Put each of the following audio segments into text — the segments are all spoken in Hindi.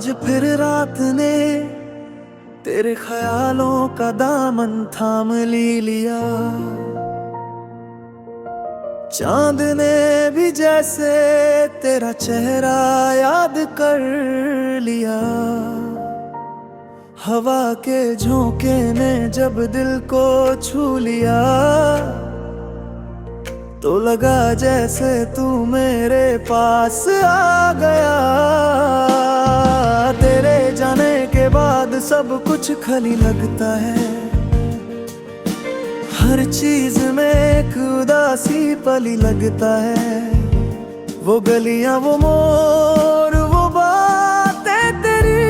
आज फिर रात ने तेरे ख्यालों का दामन थाम लिया। चांद ने भी जैसे तेरा चेहरा याद कर लिया। हवा के झोंके ने जब दिल को छू लिया, तो लगा जैसे तू मेरे पास आ गया। तेरे जाने के बाद सब कुछ खाली लगता है। हर चीज में एक उदासी पली लगता है। वो गलियां, वो मोर, वो बातें तेरी,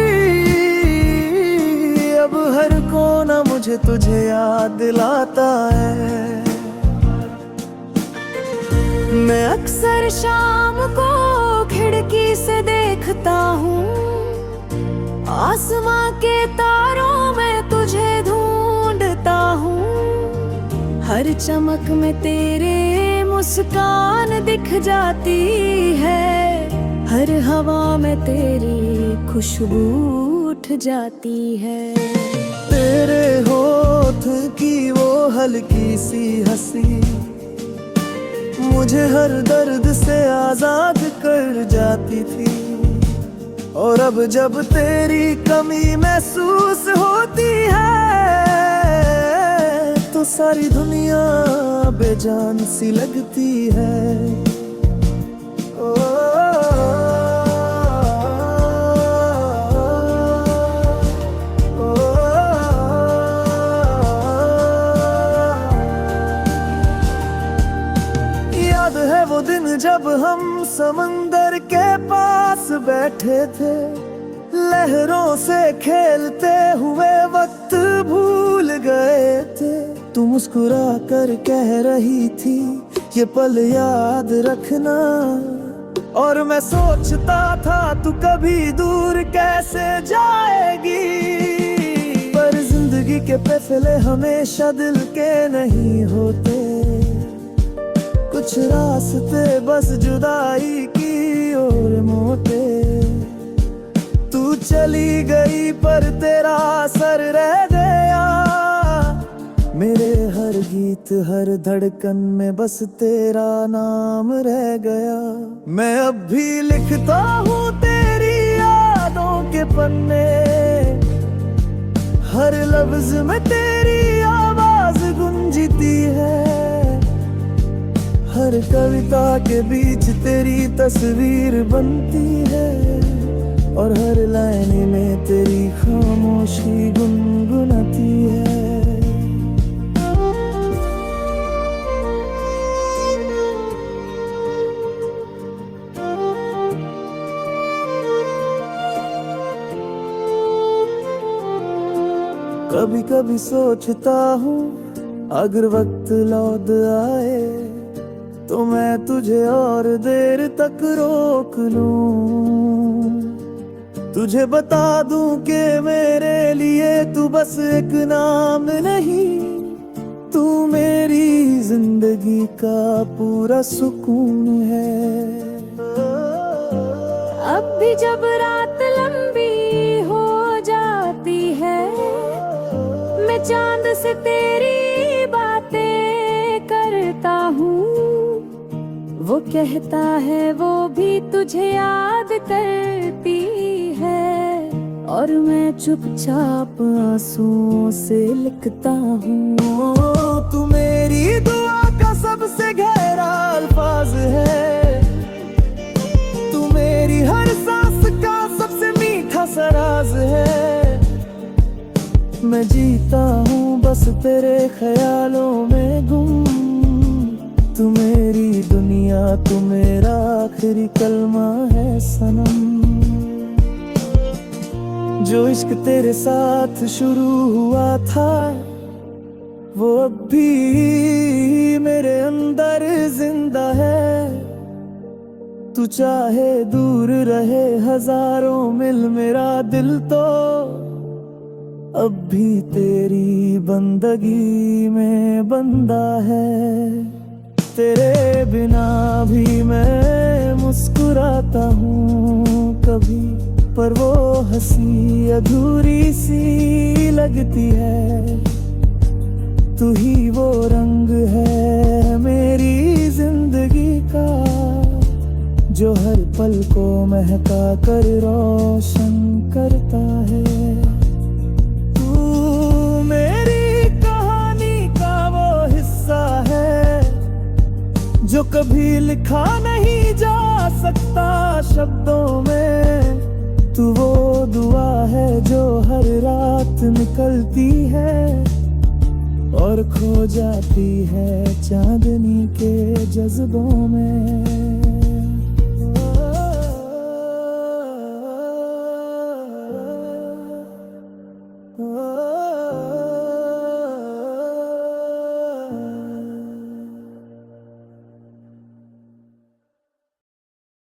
अब हर कोना मुझे तुझे याद दिलाता है। मैं अक्सर शाम को खिड़की से देखता हूँ, आसमां के तारों में तुझे ढूंढता हूँ। हर चमक में तेरे मुस्कान दिख जाती है, हर हवा में तेरी खुशबू उठ जाती है। तेरे होठ की वो हल्की सी हंसी मुझे हर दर्द से आजाद कर जाती थी। और अब जब तेरी कमी महसूस होती है, तो सारी दुनिया बेजान सी लगती है। याद है वो दिन जब हम समंदर के पास बैठे थे, लहरों से खेलते हुए वक्त भूल गए थे। तू मुस्कुरा कर कह रही थी ये पल याद रखना, और मैं सोचता था तू कभी दूर कैसे जाएगी। पर जिंदगी के फैसले हमेशा दिल के नहीं होते, कुछ रास्ते बस जुदाई की ओर मोटे। तू चली गई पर तेरा असर रह गया, मेरे हर गीत हर धड़कन में बस तेरा नाम रह गया। मैं अब भी लिखता हूँ तेरी यादों के पन्ने, हर लफ्ज में तेरी आवाज गूंजती है। हर कविता के बीच तेरी तस्वीर बनती है, और हर लाइन में तेरी खामोशी गुनगुनाती है। कभी कभी सोचता हूँ अगर वक्त लौट आए, तो मैं तुझे और देर तक रोक लूं। तुझे बता दूं कि मेरे लिए तू बस एक नाम नहीं, तू मेरी जिंदगी का पूरा सुकून है। अब भी जब रात लंबी हो जाती है, मैं चांद से तेरी बातें करता हूँ। वो कहता है वो भी तुझे याद करती है, और मैं चुपचाप आंसुओं से लिखता हूँ। तू मेरी दुआ का सबसे गहरा अल्फाज है, तू मेरी हर सांस का सबसे मीठा सराज है। मैं जीता हूँ बस तेरे ख्यालों में गुम, तू मेरी दुनिया, तू मेरा आखिरी कलमा है सनम। जो इश्क तेरे साथ शुरू हुआ था, वो अब भी मेरे अंदर जिंदा है। तू चाहे दूर रहे हजारों मील, मेरा दिल तो अब भी तेरी बंदगी में बंदा है। तेरे बिना भी मैं मुस्कुराता हूँ कभी, पर वो हंसी अधूरी सी लगती है। तू ही वो रंग है मेरी जिंदगी का, जो हर पल को महका कर रोशन करता है। तू मेरी कहानी का वो हिस्सा है, जो कभी लिखा नहीं जा सकता शब्दों में। तू वो दुआ है जो हर रात निकलती है और खो जाती है चांदनी के जज्बों में।